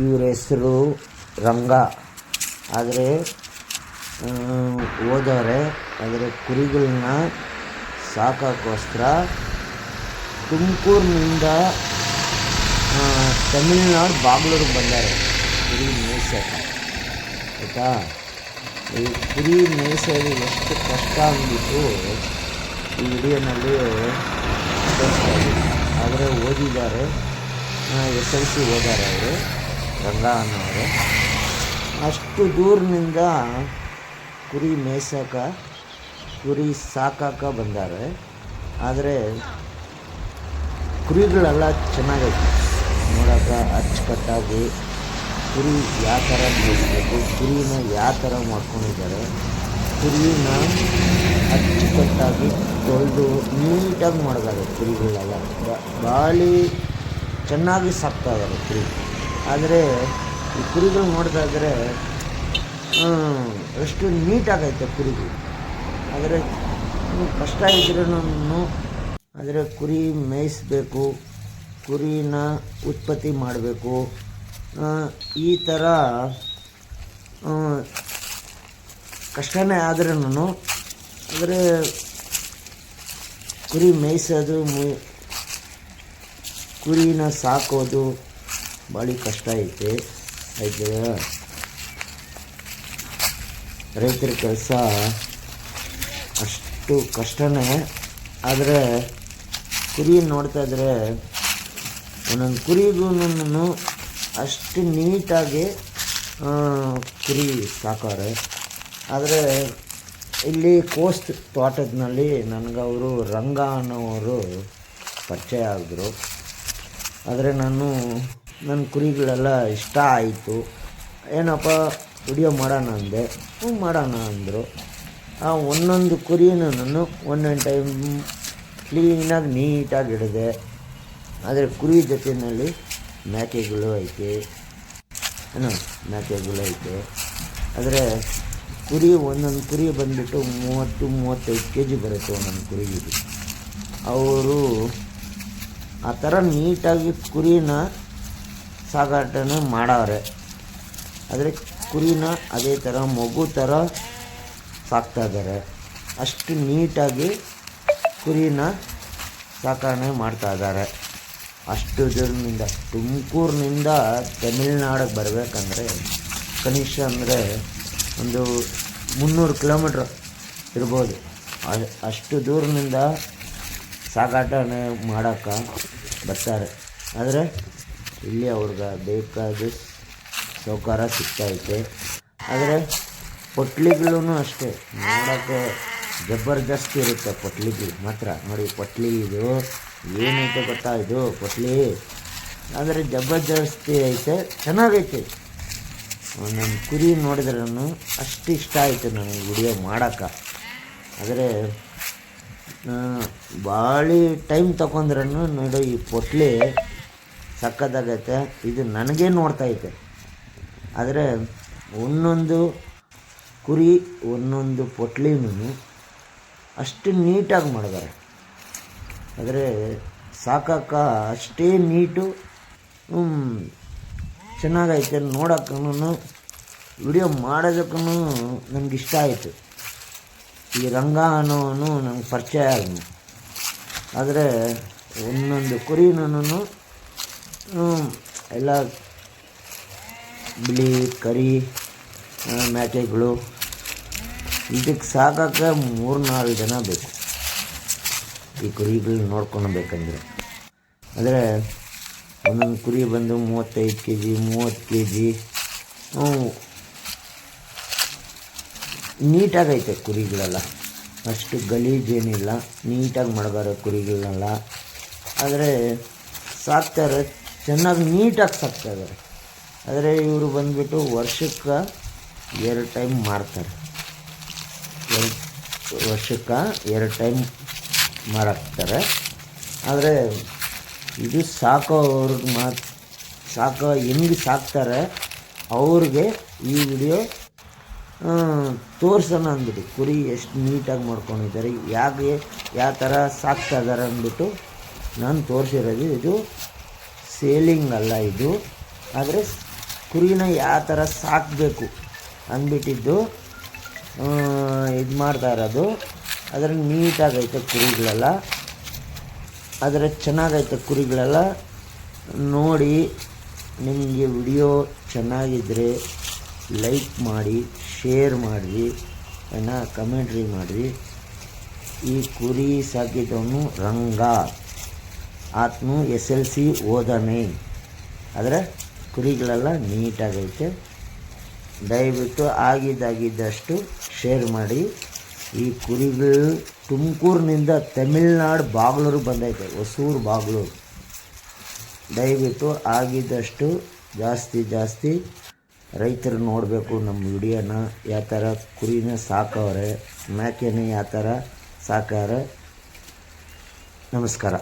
ಇವ್ರ ಹೆಸರು ರಂಗ. ಆದರೆ ಓದೋರೆ. ಆದರೆ ಕುರಿಗಳನ್ನ ಸಾಕೋಕ್ಕೋಸ್ಕರ ತುಮಕೂರಿನಿಂದ ತಮಿಳ್ನಾಡು ಬಾಗ್ಲೂರಿಗೆ ಬಂದ್ದಾರೆ ಕುರಿ ಮೇಯ್ಸೋಕ್ಕೆ. ಆಯಿತಾ, ಈ ಕುರಿ ಮೇಯ್ಸೋದು ಎಷ್ಟು ಕಷ್ಟ ಅಂದ್ಬಿಟ್ಟು ಈ ವಿಡಿಯೋನಲ್ಲಿ ತೋರಿಸ್ತಾ ಇದ್ದೀನಿ. ಆದರೆ ಓದಿದ್ದಾರೆ, SLC ಓದಾರೆ ಅವರು, ರಂಗ ಅನ್ನೋರು. ಅಷ್ಟು ದೂರದಿಂದ ಕುರಿ ಮೇಯ್ಸೋಕೆ, ಕುರಿ ಸಾಕಕ್ಕೆ ಬಂದ್ದಾರೆ. ಆದರೆ ಕುರಿಗಳೆಲ್ಲ ಚೆನ್ನಾಗೈತೆ ನೋಡೋಕೆ, ಅಚ್ಚುಕಟ್ಟಾಗಿ. ಕುರಿ ಯಾವ ಥರ ಮೇಯಿಸ್ಬೇಕು, ಕುರಿನ ಯಾವ ಥರ ಮಾಡ್ಕೊಂಡಿದ್ದಾರೆ, ಕುರಿನ ಅಚ್ಚುಕಟ್ಟಾಗಿ ತೊಳೆದು ನೀಟಾಗಿ ಮಾಡಿದ್ದಾರೆ. ಕುರಿಗಳೆಲ್ಲ ಭಾಳ ಚೆನ್ನಾಗಿ ಸಾಕ್ತಾ ಇದ್ದಾರೆ ಕುರಿ. ಆದರೆ ಈ ಕುರಿಗಳು ನೋಡ್ತಾ ಇದ್ದರೆ ಎಷ್ಟು ನೀಟಾಗೈತೆ ಕುರಿಗಳು. ಆದರೆ ಕಷ್ಟ ಇದ್ರೂ ಆದರೆ ಕುರಿ ಮೇಯಿಸ್ಬೇಕು, ಕುರಿನ ಉತ್ಪತ್ತಿ ಮಾಡಬೇಕು. ಈ ಥರ ಕಷ್ಟನೇ ಆದ್ರೂ ಆದರೆ ಕುರಿ ಮೇಯಿಸೋದು, ಕುರಿನ ಸಾಕೋದು ಭಾಳ ಕಷ್ಟ ಐತೆ. ರೈತರ ಕೆಲಸ ಅಷ್ಟು ಕಷ್ಟನೇ. ಆದರೆ ಕುರಿ ನೋಡ್ತಾ ಇದ್ರೆ ಒಂದೊಂದು ಕುರಿಗೂ ಅಷ್ಟು ನೀಟಾಗಿ ಕುರಿ ಸಾಕೋರೆ. ಆದರೆ ಇಲ್ಲಿ ಕೋಸ್ಟ್ ತೋಟದಲ್ಲಿ ನನಗವರು ರಂಗ ಅನ್ನೋವರು ಪರಿಚಯ ಆಗಿದ್ರು. ಆದರೆ ನನ್ನ ಕುರಿಗಳೆಲ್ಲ ಇಷ್ಟ ಆಯಿತು. ಏನಪ್ಪ ವಿಡಿಯೋ ಮಾಡೋಣ ಅಂದೆ. ಮಾಡೋಣ ಅಂದರು. ಆ ಒಂದೊಂದು ಕುರಿನೂ ಒಂದೊಂದು ಟೈಮ್ ಕ್ಲೀನಾಗಿ ನೀಟಾಗಿ ಹಿಡಿದೆ. ಆದರೆ ಕುರಿ ಜೊತೆಯಲ್ಲಿ ಮೇಕೆಗಳು ಐತೆ, ಮೇಕೆಗಳು ಐತೆ. ಆದರೆ ಕುರಿ ಒಂದೊಂದು ಕುರಿ ಬಂದುಬಿಟ್ಟು 30-35 kg ಬರುತ್ತೆ ಒಂದೊಂದು ಕುರಿಗೆ. ಅವರು ಆ ಥರ ನೀಟಾಗಿ ಕುರಿನ ಸಾಗಾಟನೆ ಮಾಡವ್ರೆ. ಆದರೆ ಕುರಿನ ಅದೇ ಥರ ಮಗು ಥರ ಸಾಕ್ತಾಯಿದ್ದಾರೆ. ಅಷ್ಟು ನೀಟಾಗಿ ಕುರಿನ ಸಾಕಣೆ ಮಾಡ್ತಾಯಿದ್ದಾರೆ. ಅಷ್ಟು ದೂರದಿಂದ ತುಮಕೂರಿನಿಂದ ತಮಿಳ್ನಾಡಿಗೆ ಬರಬೇಕಂದ್ರೆ ಕನಿಷ್ಠ ಅಂದರೆ ಒಂದು 300 ಕಿಲೋಮೀಟ್ರ್ ಇರ್ಬೋದು. ಅಷ್ಟು ದೂರದಿಂದ ಸಾಗಾಟನೆ ಮಾಡೋಕ್ಕೆ ಬರ್ತಾರೆ. ಆದರೆ ಇಲ್ಲಿ ಅವ್ರಿಗೆ ಬೇಕಾದ ಸೌಕರ್ಯ ಸಿಗ್ತೈತೆ. ಆದರೆ ಪೊಟ್ಲಿಗಳೂ ಅಷ್ಟೇ ನೋಡೋಕ್ಕೆ ಜಬರ್ದಸ್ತ್ ಇರುತ್ತೆ. ಪೊಟ್ಲಿಗಳು ಮಾತ್ರ ನೋಡಿ, ಪೊಟ್ಲಿ ಇದು ಏನೈತೆ ಗೊತ್ತಾ, ಇದು ಪೊಟ್ಲಿ. ಆದರೆ ಜಬರ್ದಸ್ತಿ ಐತೆ, ಚೆನ್ನಾಗೈತೆ. ನನ್ನ ಕುರಿ ನೋಡಿದ್ರೂ ಅಷ್ಟು ಇಷ್ಟ ಆಯಿತು ನನಗೆ ವಿಡಿಯೋ ಮಾಡೋಕ್ಕೆ. ಆದರೆ ಭಾಳ ಟೈಮ್ ತಗೊಂಡ್ರೂ ನೋಡಿ, ಈ ಪೊಟ್ಲಿ ಸಕ್ಕತ್ತಾಗೈತೆ. ಇದು ನನಗೇ ನೋಡ್ತೈತೆ. ಆದರೆ ಒಂದೊಂದು ಕುರಿ ಒಂದೊಂದು ಪೊಟ್ಲಿನೂ ಅಷ್ಟು ನೀಟಾಗಿ ಮಾಡಿದ್ದಾರೆ. ಆದರೆ ಸಾಕಕ್ಕೆ ಅಷ್ಟೇ ನೀಟು, ಚೆನ್ನಾಗೈತೆ. ನೋಡೋಕ್ಕೂ ವಿಡಿಯೋ ಮಾಡೋದಕ್ಕೂ ನನಗಿಷ್ಟ ಆಯಿತು. ಈ ರಂಗ ಅನ್ನೋನು ನನಗೆ ಪರಿಚಯ ಆದನು. ಆದರೆ ಒಂದೊಂದು ಕುರಿನೂ ಎಲ್ಲ ಬಿಳಿ ಕರಿ ಮೇಕೆಗಳು. ಇದಕ್ಕೆ ಸಾಕಕ್ಕೆ 3-4 ಜನ ಬೇಕು ಈ ಕುರಿಗಳು ನೋಡ್ಕೊಳ್ಬೇಕಂದ್ರೆ. ಆದರೆ ಒಂದೊಂದು ಕುರಿ ಬಂದು 35 kg 30 kg. ನೀಟಾಗೈತೆ ಕುರಿಗಳೆಲ್ಲ, ಅಷ್ಟು ಗಲೀಜೇನಿಲ್ಲ, ನೀಟಾಗಿ ಮಡಗಾರ ಕುರಿಗಳನ್ನೆಲ್ಲ. ಆದರೆ ಸಾಕ್ತಾರೆ, ಚೆನ್ನಾಗಿ ನೀಟಾಗಿ ಸಾಕ್ತಾಯಿದ್ದಾರೆ. ಆದರೆ ಇವರು ಬಂದುಬಿಟ್ಟು ವರ್ಷಕ್ಕೆ 2 ಟೈಮ್ ಮಾರ್ತಾರೆ. ವರ್ಷಕ್ಕೆ 2 ಟೈಮ್ ಮಾರಾಕ್ತಾರೆ. ಆದರೆ ಇದು ಸಾಕೋವ್ರಿಗೆ ಹೆಂಗೆ ಸಾಕ್ತಾರೆ ಅವ್ರಿಗೆ ಈ ವಿಡಿಯೋ ತೋರ್ಸೋಣ ಅಂದ್ಬಿಟ್ಟು, ಕುರಿ ಎಷ್ಟು ನೀಟಾಗಿ ಮಾಡ್ಕೊಂಡಿದ್ದಾರೆ, ಯಾವ ಥರ ಸಾಕ್ತಾ ಇದ್ದಾರೆ ಅಂದ್ಬಿಟ್ಟು ನಾನು ತೋರಿಸಿರೋದು. ಇದು ಸೇಲಿಂಗ್ ಅಲ್ಲ ಇದು, ಆದರೆ ಕುರಿನ ಯಾವ ಥರ ಸಾಕಬೇಕು ಅಂದ್ಬಿಟ್ಟಿದ್ದು ಇದು ಮಾಡ್ತಾ ಇರೋದು. ಅದರ ನೀಟಾಗೈತೆ ಕುರಿಗಳೆಲ್ಲ, ಅದರ ಚೆನ್ನಾಗೈತೆ ಕುರಿಗಳೆಲ್ಲ. ನೋಡಿ, ನಿಮಗೆ ವಿಡಿಯೋ ಚೆನ್ನಾಗಿದ್ದರೆ ಲೈಕ್ ಮಾಡಿ, ಶೇರ್ ಮಾಡಿರಿ, ಕಮೆಂಟ್ರಿ ಮಾಡಿರಿ. ಈ ಕುರಿ ಸಾಕಿದವನು ರಂಗ, ಆತನು SLC ಓದಾನೆ. ಆದರೆ ಕುರಿಗಳೆಲ್ಲ ನೀಟಾಗೈತೆ. ದಯವಿಟ್ಟು ಆಗಿದ್ದಷ್ಟು ಶೇರ್ ಮಾಡಿ. ಈ ಕುರಿಗಳು ತುಮಕೂರಿನಿಂದ ತಮಿಳ್ನಾಡು ಬಾಗ್ಲೂರು ಬಂದೈತೆ, ಹೊಸೂರು ಬಾಗ್ಲೂರು. ದಯವಿಟ್ಟು ಆಗಿದ್ದಷ್ಟು ಜಾಸ್ತಿ ರೈತರು ನೋಡಬೇಕು ನಮ್ಮ ವಿಡಿಯೋನ. ಯಾವ ಥರ ಕುರಿನ ಸಾಕವ್ರೆ, ಮೇಕೆನ ಯಾವ ಥರ ಸಾಕವ್ರೆ. ನಮಸ್ಕಾರ.